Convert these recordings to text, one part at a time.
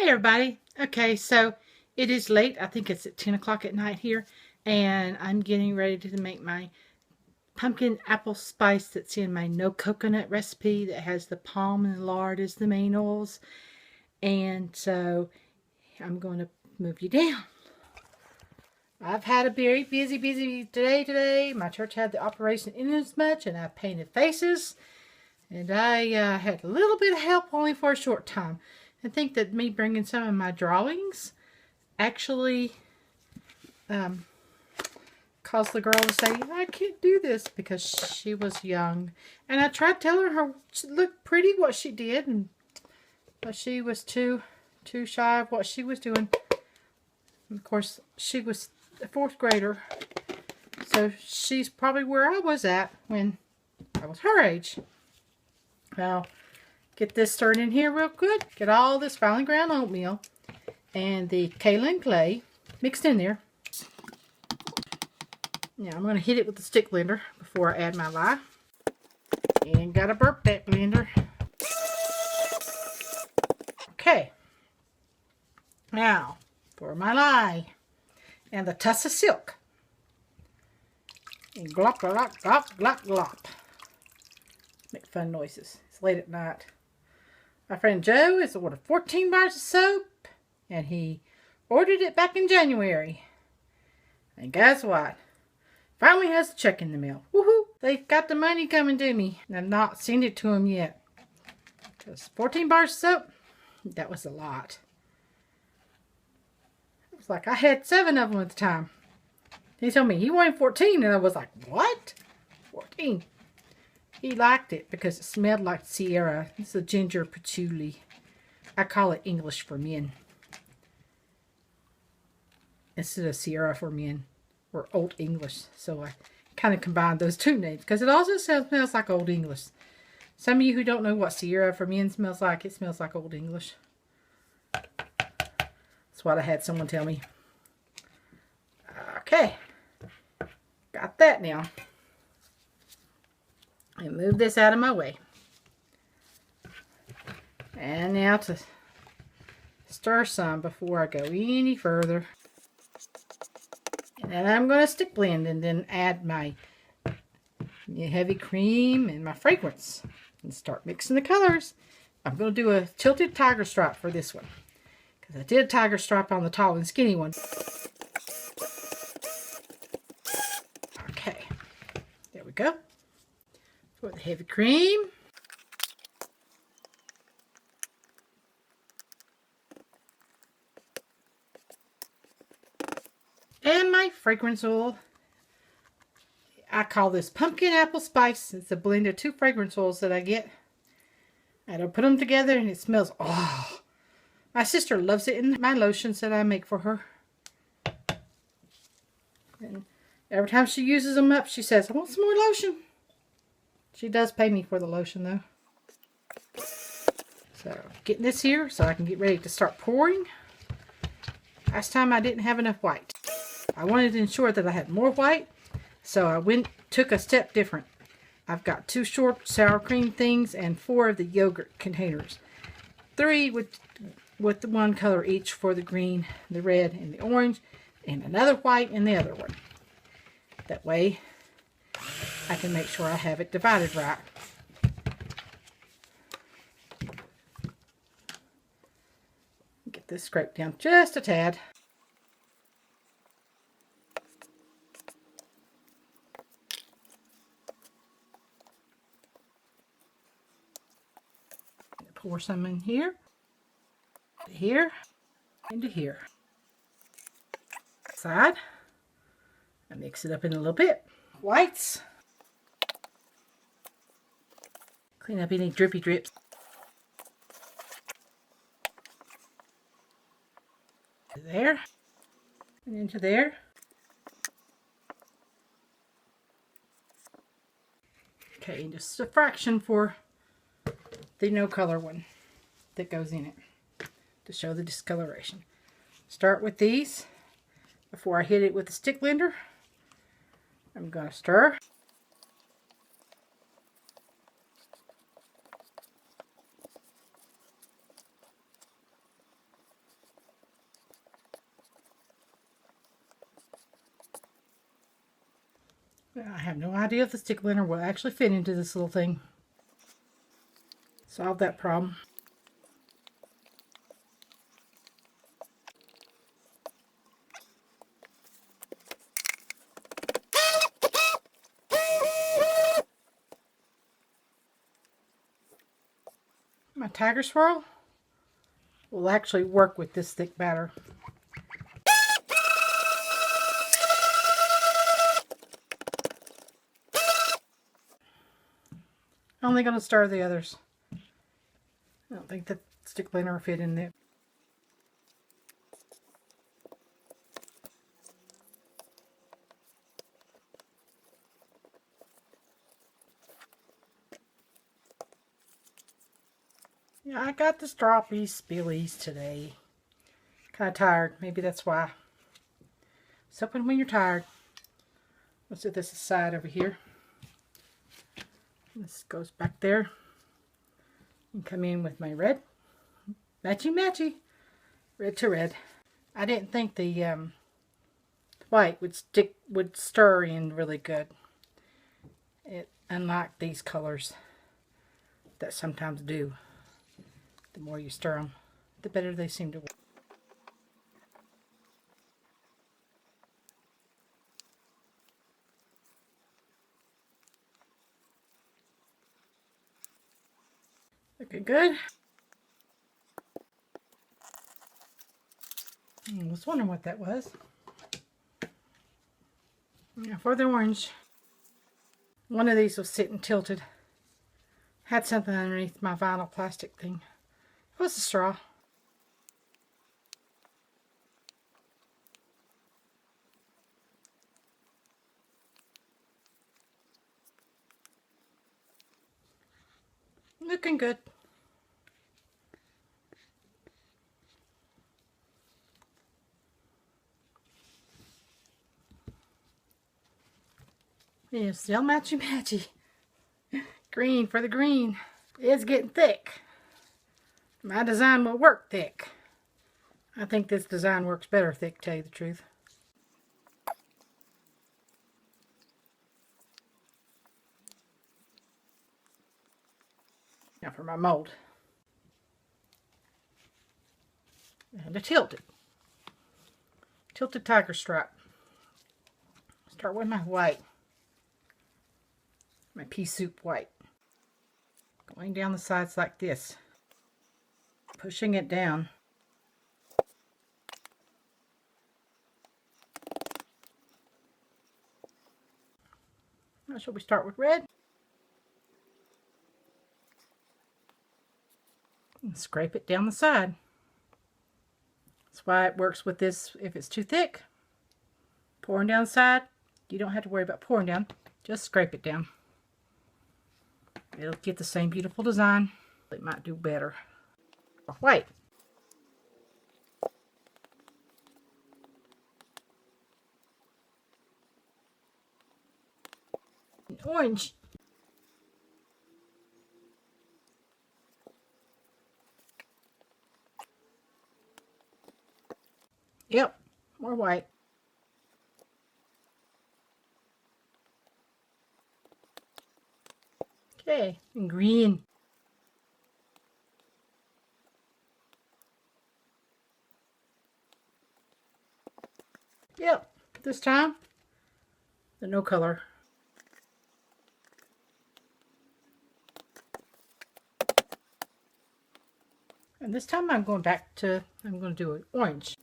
Hi everybody. Okay, so it is late. I think it's at 10 o'clock at night here, and I'm getting ready to make my pumpkin apple spice that's in my no coconut recipe that has the palm and the lard as the main oils. And so I'm going to move you down. I've had a very busy day today. My church had the operation Inasmuch, and I painted faces. And I had a little bit of help only for a short time. I think that me bringing some of my drawings actually caused the girl to say, I can't do this, because she was young. And I tried telling her she looked pretty what she did, but she was too shy of what she was doing. And of course, she was a 4th grader, so she's probably where I was at when I was her age. Now, get this stirred in here real good. Get all this finely ground oatmeal and the kaolin clay mixed in there. Now I'm going to hit it with the stick blender before I add my lye. And gotta burp that blender. Okay. Now for my lye and the tuss of silk. And glop, glop, glop, glop, glop. Make fun noises. It's late at night. My friend Joe has ordered 14 bars of soap, and he ordered it back in January. And guess what? Finally has a check in the mail. Woohoo! They've got the money coming to me. I've not sent it to him yet. Because 14 bars of soap, that was a lot. It was like I had 7 of them at the time. He told me he wanted 14, and I was like, what? 14? He liked it because it smelled like Sierra. It's a ginger patchouli. I call it English for men instead of Sierra for men, or Old English. So I kind of combined those two names because it also smells like Old English. Some of you who don't know what Sierra for men smells like, it smells like Old English. That's what I had someone tell me. Okay. Got that now. And move this out of my way. And now to stir some before I go any further. And then I'm going to stick blend and then add my heavy cream and my fragrance. And start mixing the colors. I'm going to do a tilted tiger stripe for this one. Because I did a tiger stripe on the tall and skinny one. Okay. There we go. For the heavy cream. And my fragrance oil. I call this pumpkin apple spice. It's a blend of 2 fragrance oils that I get. And I put them together and it smells, oh. My sister loves it in my lotions that I make for her. And every time she uses them up, she says, I want some more lotion. She does pay me for the lotion though. So, getting this here so I can get ready to start pouring. Last time I didn't have enough white. I wanted to ensure that I had more white, so I took a step different. I've got 2 short sour cream things and 4 of the yogurt containers. 3 with the 1 color each for the green, the red, and the orange, and another white in the other one. That way, I can make sure I have it divided right. Get this scraped down just a tad. Pour some in here, to here, and to here. Side. I mix it up in a little bit. Whites. Clean up any drippy drips. There. And into there. Okay, and just a fraction for the no color one that goes in it to show the discoloration. Start with these before I hit it with the stick blender. I'm going to stir. I have no idea if the stick blender will actually fit into this little thing. Solve that problem. My Tiger Swirl will actually work with this thick batter. I'm only going to stir the others. I don't think the stick blender will fit in there. Yeah, I got the stroppy spillies today. Kind of tired. Maybe that's why. It's open when you're tired. Let's do this aside over here. This goes back there. And come in with my red. Matchy matchy. Red to red. I didn't think the white would stir in really good. Unlike these colors that sometimes do. The more you stir them, the better they seem to work. Looking good. I was wondering what that was. Now for the orange. One of these was sitting tilted. Had something underneath my vinyl plastic thing. It was a straw. Looking good. Yeah, still matchy matchy. Green for the green. It's getting thick. My design will work thick. I think this design works better thick, to tell you the truth. Now for my mold. And a tilted. Tilted tiger stripe. Start with my white. My pea soup white. Going down the sides like this. Pushing it down. Now shall we start with red? And scrape it down the side. That's why it works with this. If it's too thick, pouring down the side, you don't have to worry about pouring down. Just scrape it down. It'll get the same beautiful design. It might do better. White. And orange. Yep, more white. Okay, and green. Yep, this time, the no color. And this time I'm going to do an orange.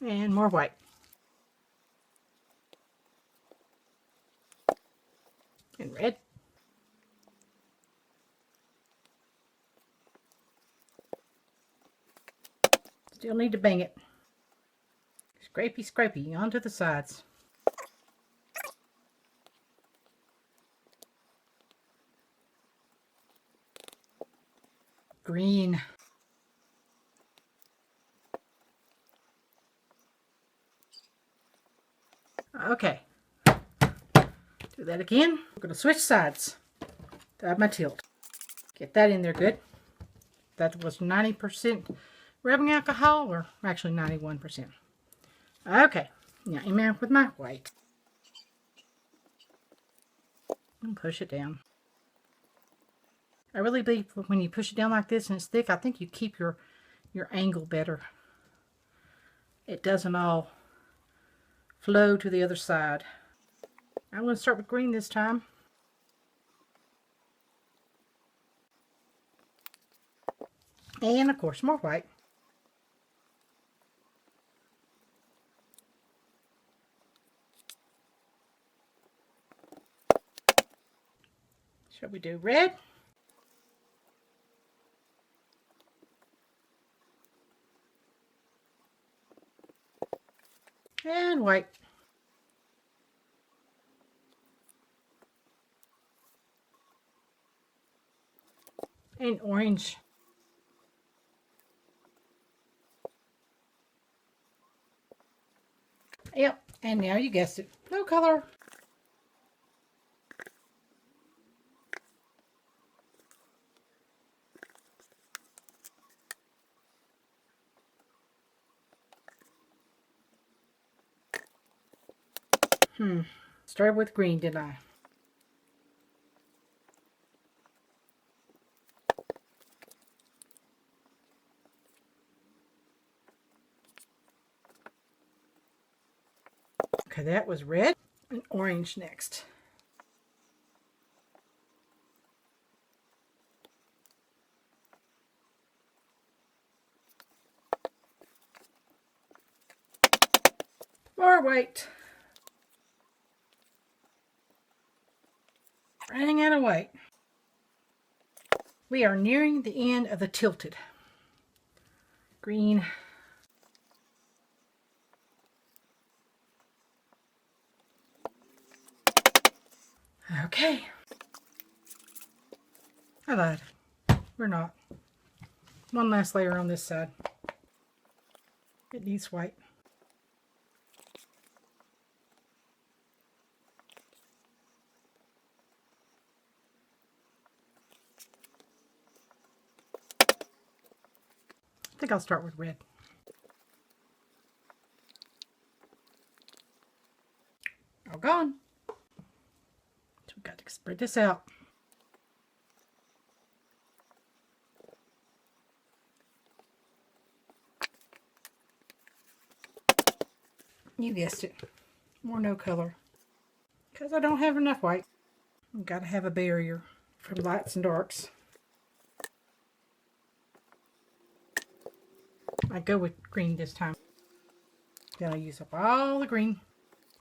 And more white. And red. Still need to bang it. Scrapey, scrapey onto the sides. Green. Okay. Do that again. We're going to switch sides to have my tilt. Get that in there good. That was 90% rubbing alcohol, or actually 91%. Okay, now in there with my white. And push it down. I really believe when you push it down like this and it's thick, I think you keep your angle better. It doesn't all flow to the other side. I'm going to start with green this time. And of course more white. Shall we do red? And white. And orange. Yep, and now you guessed it, no color. Started with green, didn't I? Okay, that was red. And orange next. More white. Running out of white. We are nearing the end of the tilted. Green. Okay. I lied. We're not. One last layer on this side. It needs white. I think I'll start with red. All gone. So we've got to spread this out. You guessed it. More no color. Because I don't have enough white. I've got to have a barrier for lights and darks. I go with green this time. Then I use up all the green.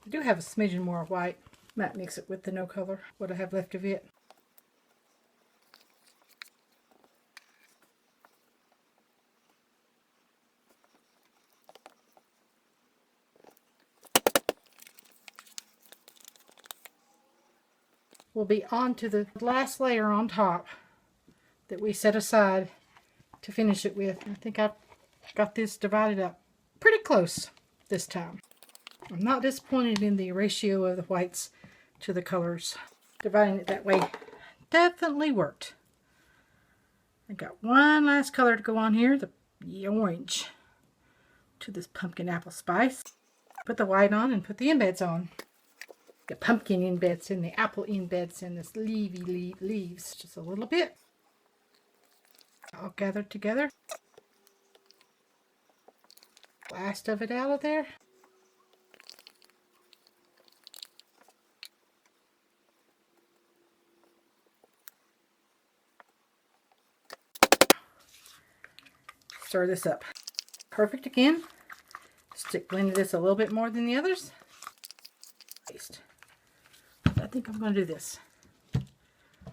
I do have a smidgen more white. Might mix it with the no color, what I have left of it. We'll be on to the last layer on top that we set aside to finish it with. I think I've got this divided up pretty close this time. I'm not disappointed in the ratio of the whites to the colors. Dividing it that way definitely worked. I got one last color to go on here, the orange, to this pumpkin apple spice. Put the white on and put the embeds on. The pumpkin embeds and the apple embeds and this leaves just a little bit. All gathered together. Last of it out of there. Stir this up. Perfect again. Stick blend this a little bit more than the others. Paste. I think I'm going to do this.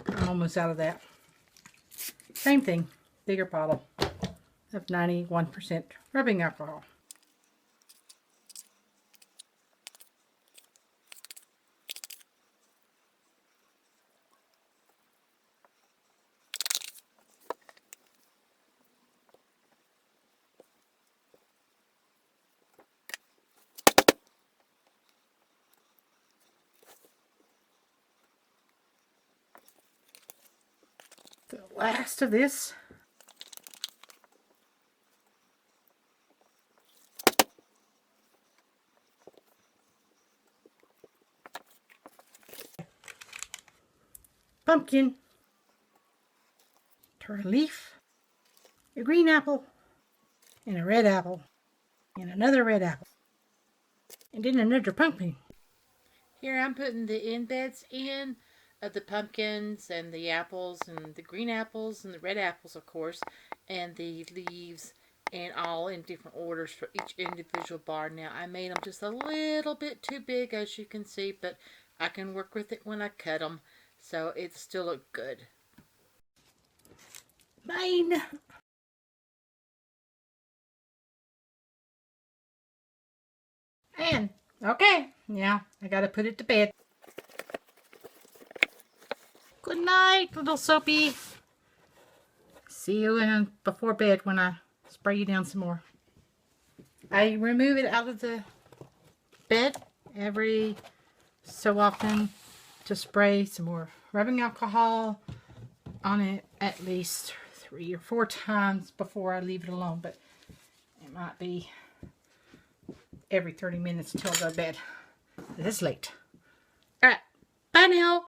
I'm almost out of that. Same thing, bigger bottle of 91% rubbing alcohol. The last of this. pumpkin, turtle leaf, a green apple, and a red apple, and another red apple, and then another pumpkin. Here I'm putting the embeds in of the pumpkins and the apples and the green apples and the red apples, of course, and the leaves, and all in different orders for each individual bar. Now I made them just a little bit too big, as you can see, but I can work with it when I cut them, so it still look good. Mine. And okay, now I gotta put it to bed. Good night, little Soapy. See you before bed when I spray you down some more. I remove it out of the bed every so often to spray some more rubbing alcohol on it at least 3 or 4 times before I leave it alone, but it might be every 30 minutes until I go to bed. It's late. Alright, bye now.